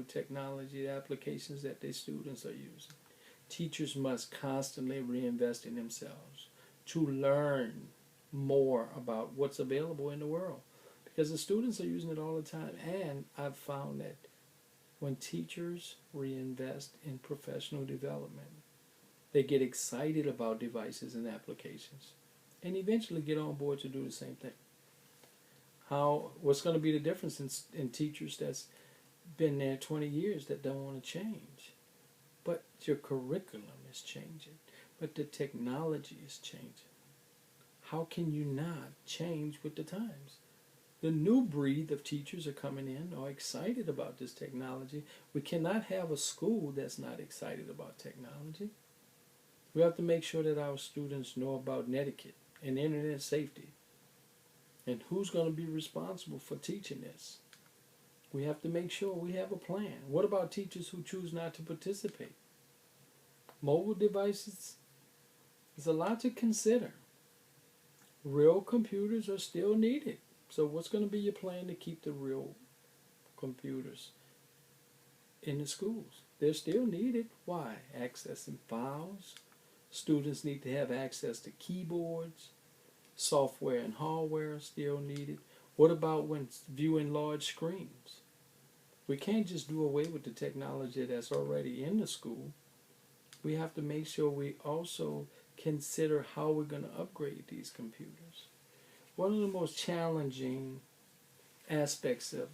technology applications that their students are using. Teachers must constantly reinvest in themselves to learn more about what's available in the world because the students are using it all the time. And I've found that when teachers reinvest in professional development, they get excited about devices and applications and eventually get on board to do the same thing. What's going to be the difference in teachers that's been there 20 years that don't want to change? But your curriculum is changing, but the technology is changing. How can you not change with the times? The new breed of teachers are coming in, are excited about this technology. We cannot have a school that's not excited about technology. We have to make sure that our students know about netiquette and internet safety. And who's going to be responsible for teaching this? We have to make sure we have a plan. What about teachers who choose not to participate? Mobile devices is a lot to consider. Real computers are still needed. So what's going to be your plan to keep the real computers in the schools? They're still needed. Why? Accessing files. Students need to have access to keyboards. Software and hardware are still needed. What about when viewing large screens? We can't just do away with the technology that's already in the school. We have to make sure we also consider how we're going to upgrade these computers. One of the most challenging aspects of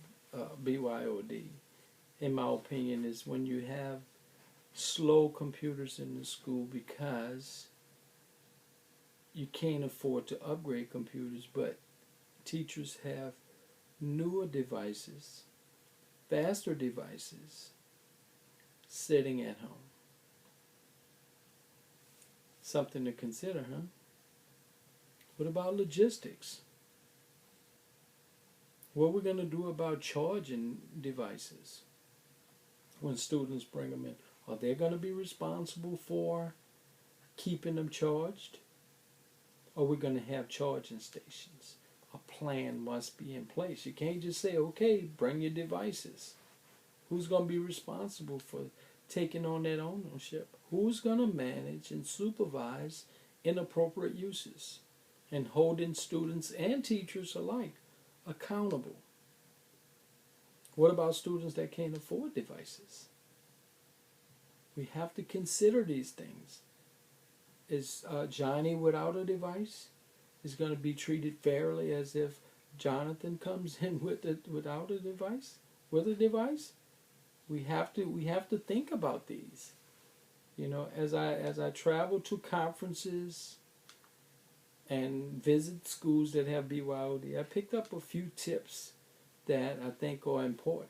BYOD, in my opinion, is when you have slow computers in the school because you can't afford to upgrade computers, but teachers have newer devices, faster devices, sitting at home. Something to consider, huh? What about logistics? What are we going to do about charging devices when students bring them in? Are they going to be responsible for keeping them charged? Are we going to have charging stations? A plan must be in place. You can't just say, okay, bring your devices. Who's going to be responsible for taking on that ownership? Who's going to manage and supervise inappropriate uses and holding students and teachers alike accountable? What about students that can't afford devices? We have to consider these things. Is Johnny without a device is going to be treated fairly as if Jonathan comes in without a device? With a device? We have to think about these. You know, as I travel to conferences and visit schools that have BYOD, I picked up a few tips that I think are important.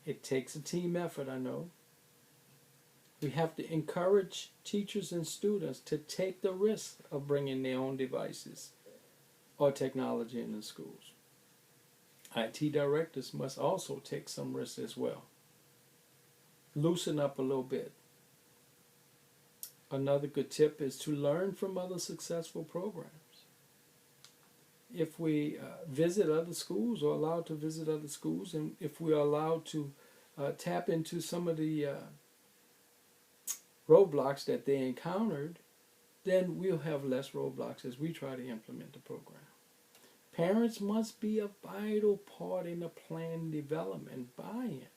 It takes a team effort, I know. We have to encourage teachers and students to take the risk of bringing their own devices or technology in the schools. IT directors must also take some risks as well. Loosen up a little bit. Another good tip is to learn from other successful programs. If we visit other schools or allowed to visit other schools, and if we are allowed to tap into some of the roadblocks that they encountered, then we'll have less roadblocks as we try to implement the program. Parents must be a vital part in the plan development buy-in.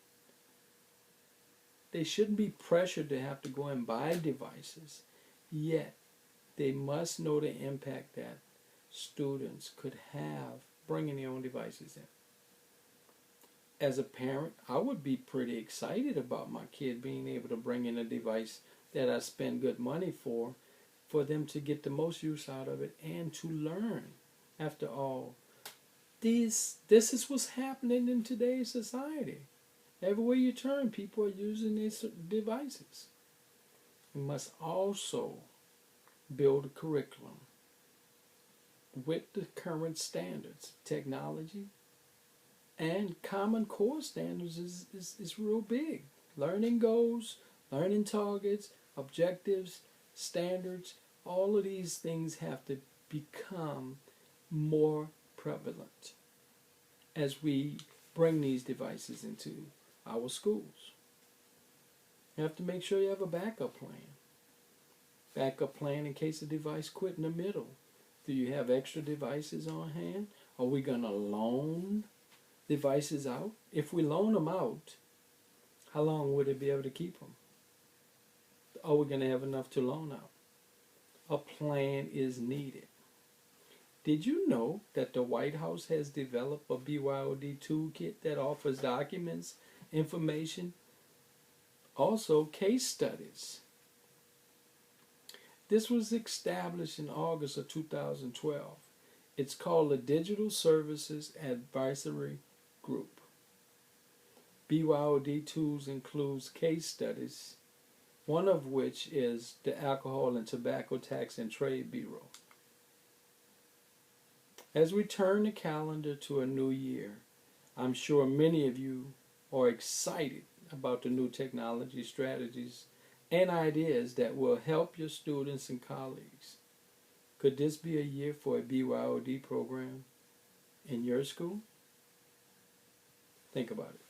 They shouldn't be pressured to have to go and buy devices, yet they must know the impact that students could have bringing their own devices in. As a parent, I would be pretty excited about my kid being able to bring in a device that I spend good money for them to get the most use out of it and to learn. After all, this is what's happening in today's society. Everywhere you turn, people are using these devices. We must also build a curriculum with the current standards. Technology and Common Core standards is real big. Learning goals, learning targets, objectives, standards, all of these things have to become more prevalent as we bring these devices into our schools. You have to make sure you have a backup plan. Backup plan in case the device quit in the middle. Do you have extra devices on hand? Are we going to loan devices out? If we loan them out, how long would it be able to keep them? Are we going to have enough to loan out? A plan is needed. Did you know that the White House has developed a BYOD toolkit that offers documents, information, also case studies? This was established in August of 2012. It's called the Digital Services Advisory Group. BYOD tools includes case studies, one of which is the Alcohol and Tobacco Tax and Trade Bureau. As we turn the calendar to a new year, I'm sure many of you are excited about the new technology strategies and ideas that will help your students and colleagues. Could this be a year for a BYOD program in your school? Think about it.